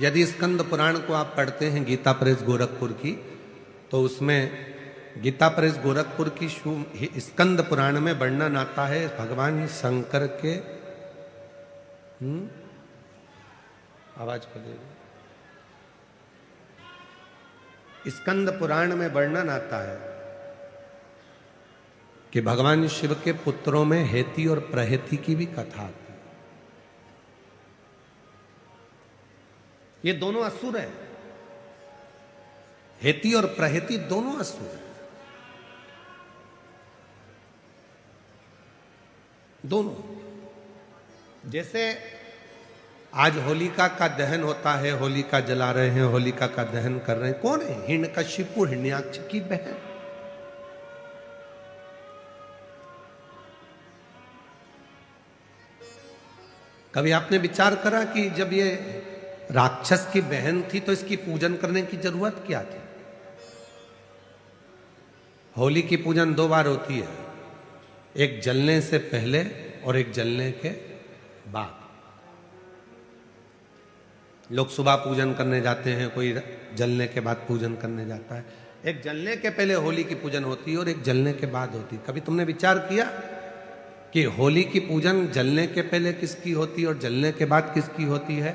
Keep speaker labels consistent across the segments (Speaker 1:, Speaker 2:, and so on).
Speaker 1: यदि स्कंद पुराण को आप पढ़ते हैं गीता प्रेस गोरखपुर की, तो उसमें गीता प्रेस गोरखपुर की स्कंद पुराण में वर्णन आता है भगवान शंकर के आवाज को दे। स्कंद पुराण में वर्णन आता है कि भगवान शिव के पुत्रों में हेती और प्रहेती की भी कथा आती है। ये दोनों असुर है, हेती और प्रहेती दोनों असुर है, दोनों। जैसे आज होलिका का दहन होता है, होलिका जला रहे हैं, होलिका का दहन कर रहे हैं, कौन है? हिरण्यकशिपु, हिरण्याक्ष की बहन। कभी आपने विचार करा कि जब ये राक्षस की बहन थी तो इसकी पूजन करने की जरूरत क्या थी? होली की पूजन दो बार होती है, एक जलने से पहले और एक जलने के बाद। लोग सुबह पूजन करने जाते हैं, कोई जलने के बाद पूजन करने जाता है। एक जलने के पहले होली की पूजन होती है और एक जलने के बाद होती है। कभी तुमने विचार किया कि होली की पूजन जलने के पहले किसकी होती है और जलने के बाद किसकी होती है?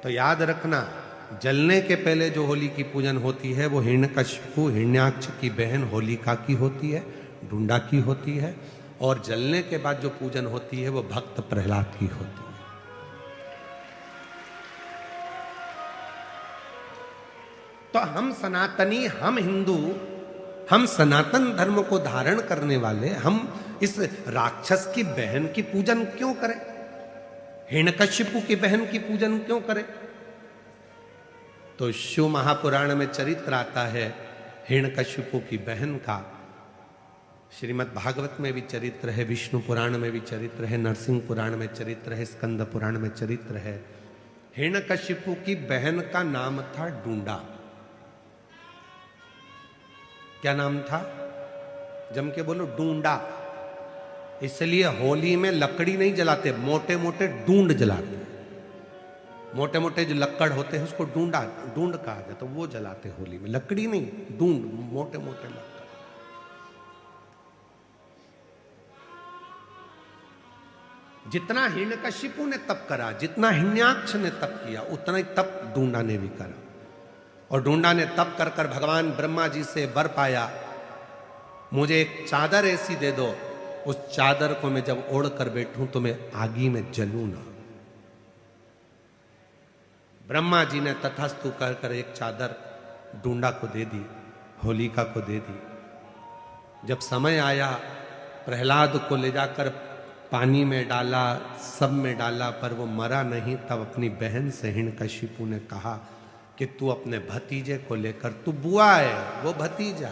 Speaker 1: तो याद रखना, जलने के पहले जो होली की पूजन होती है वो हिरण्यकशिपु, हिरण्याक्ष की बहन होलिका की होती है, ढूंढा की होती है। और जलने के बाद जो पूजन होती है वो भक्त प्रहलाद की होती है। तो हम सनातनी, हम हिंदू, हम सनातन धर्म को धारण करने वाले, हम इस राक्षस की बहन की पूजन क्यों करें? हिरण्यकशिपु की बहन की पूजन क्यों करें? तो शिव महापुराण में चरित्र आता है हिरण्यकशिपु की बहन का। श्रीमद् भागवत में भी चरित्र है, विष्णु पुराण में भी चरित्र है, नरसिंह पुराण में चरित्र है, स्कंद पुराण में चरित्र है। हिरण्यकशिपु की बहन का नाम था ढूंढा। क्या नाम था? जम के बोलो, ढूंढा। इसलिए होली में लकड़ी नहीं जलाते, मोटे मोटे ढूंढ जलाते। मोटे मोटे जो लक्कड़ होते हैं उसको ढूंढ कहा जाता, वो जलाते होली में। लकड़ी नहीं, ढूंढ, मोटे मोटे लक्कड़। जितना हिरण्यकशिपु ने तप करा, जितना हिरण्याक्ष ने तप किया, उतना ही तप ढूंढा ने भी करा। और ढूंढा ने तप कर कर भगवान ब्रह्मा जी से वर पाया, मुझे एक चादर ऐसी दे दो, उस चादर को मैं जब ओढ़ कर बैठूं तो मैं आगी में जलूं ना। ब्रह्मा जी ने तथास्तु कर कर एक चादर ढूंढा को दे दी, होलिका को दे दी। जब समय आया, प्रहलाद को ले जाकर पानी में डाला, सब में डाला, पर वो मरा नहीं। तब अपनी बहन से हिरण्यकशिपु ने कहा कि तू अपने भतीजे को लेकर, तू बुआ है, वो भतीजा,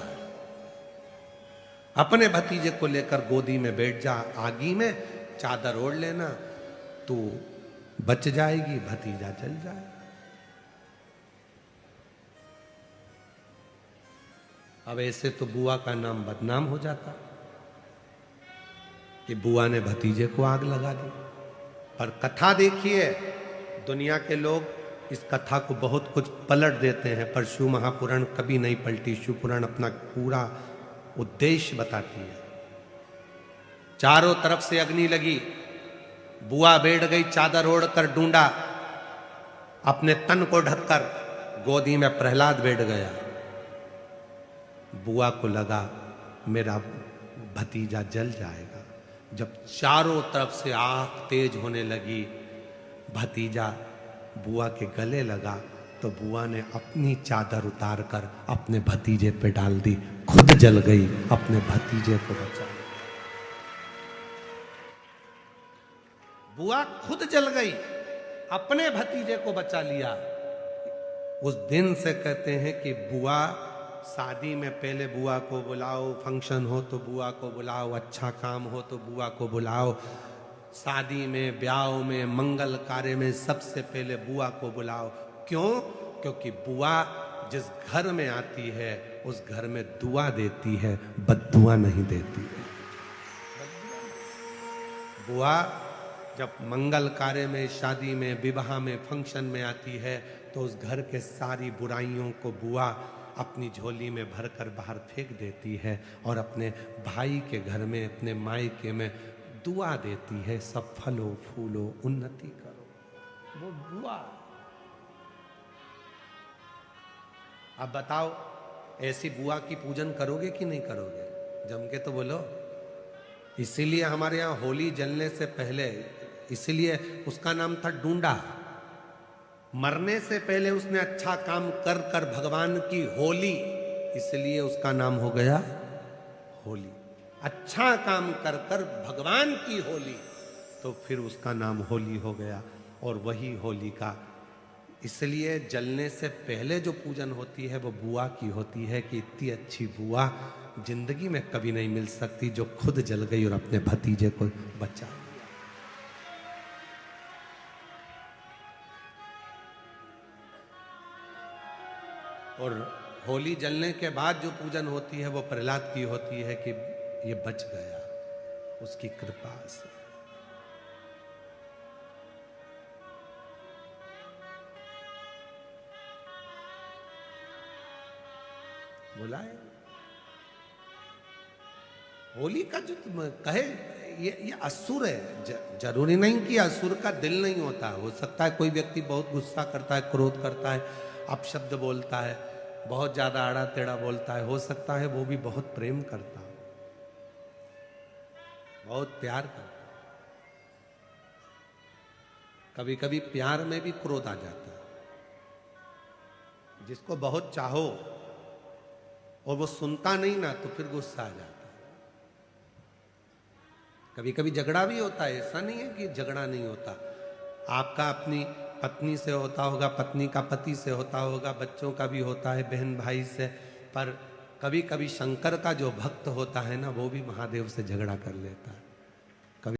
Speaker 1: अपने भतीजे को लेकर गोदी में बैठ जा, आगी में चादर ओढ़ लेना, तू बच जाएगी, भतीजा जल जाए। अब ऐसे तो बुआ का नाम बदनाम हो जाता कि बुआ ने भतीजे को आग लगा दी। और कथा देखिए, दुनिया के लोग इस कथा को बहुत कुछ पलट देते हैं, पर शिव महापुराण कभी नहीं पलटी। शिव पुराण अपना पूरा उद्देश्य बताती है। चारों तरफ से अग्नि लगी, बुआ बैठ गई चादर ओढ़कर, ढूंढा अपने तन को ढककर, गोदी में प्रहलाद बैठ गया। बुआ को लगा मेरा भतीजा जल जाएगा। जब चारों तरफ से आग तेज होने लगी, भतीजा बुआ के गले लगा, तो बुआ ने अपनी चादर उतारकर अपने भतीजे पे डाल दी, खुद जल गई, अपने भतीजे को बचा लिया। बुआ खुद जल गई, अपने भतीजे को बचा लिया। उस दिन से कहते हैं कि बुआ, शादी में पहले बुआ को बुलाओ, फंक्शन हो तो बुआ को बुलाओ, अच्छा काम हो तो बुआ को बुलाओ, शादी में, ब्याह में, मंगल कार्य में सबसे पहले बुआ को बुलाओ। क्यों? क्योंकि बुआ जिस घर में आती है उस घर में दुआ देती है, बद्दुआ नहीं देती है। बुआ जब मंगल कार्य में, शादी में, विवाह में, फंक्शन में आती है तो उस घर के सारी बुराइयों को बुआ अपनी झोली में भरकर बाहर फेंक देती है और अपने भाई के घर में, अपने मायके में दुआ देती है, सब फलो फूलो उन्नति करो। वो बुआ। अब बताओ, ऐसी बुआ की पूजन करोगे कि नहीं करोगे? जम के तो बोलो। इसीलिए हमारे यहाँ होली जलने से पहले, इसीलिए उसका नाम था डूंडा। मरने से पहले उसने अच्छा काम कर कर भगवान की होली, इसलिए उसका नाम हो गया होली। अच्छा काम कर कर भगवान की होली, तो फिर उसका नाम होली हो गया। और वही होली का, इसलिए जलने से पहले जो पूजन होती है वो बुआ की होती है कि इतनी अच्छी बुआ जिंदगी में कभी नहीं मिल सकती जो खुद जल गई और अपने भतीजे को बचा लिया। और होली जलने के बाद जो पूजन होती है वो प्रहलाद की होती है कि ये बच गया उसकी कृपा से। बोला है होली का जो तुम कहे, ये असुर है। जरूरी नहीं कि असुर का दिल नहीं होता। हो सकता है कोई व्यक्ति बहुत गुस्सा करता है, क्रोध करता है, अपशब्द बोलता है, बहुत ज्यादा आड़ा टेढ़ा बोलता है। हो सकता है वो भी बहुत प्रेम करता हो, बहुत प्यार करता है। कभी कभी प्यार में भी क्रोध आ जाता है। जिसको बहुत चाहो और वो सुनता नहीं ना, तो फिर गुस्सा आ जाता है। कभी कभी झगड़ा भी होता है, ऐसा नहीं है कि झगड़ा नहीं होता। आपका अपनी पत्नी से होता होगा, पत्नी का पति से होता होगा, बच्चों का भी होता है, बहन भाई से। पर कभी कभी शंकर का जो भक्त होता है ना, वो भी महादेव से झगड़ा कर लेता है।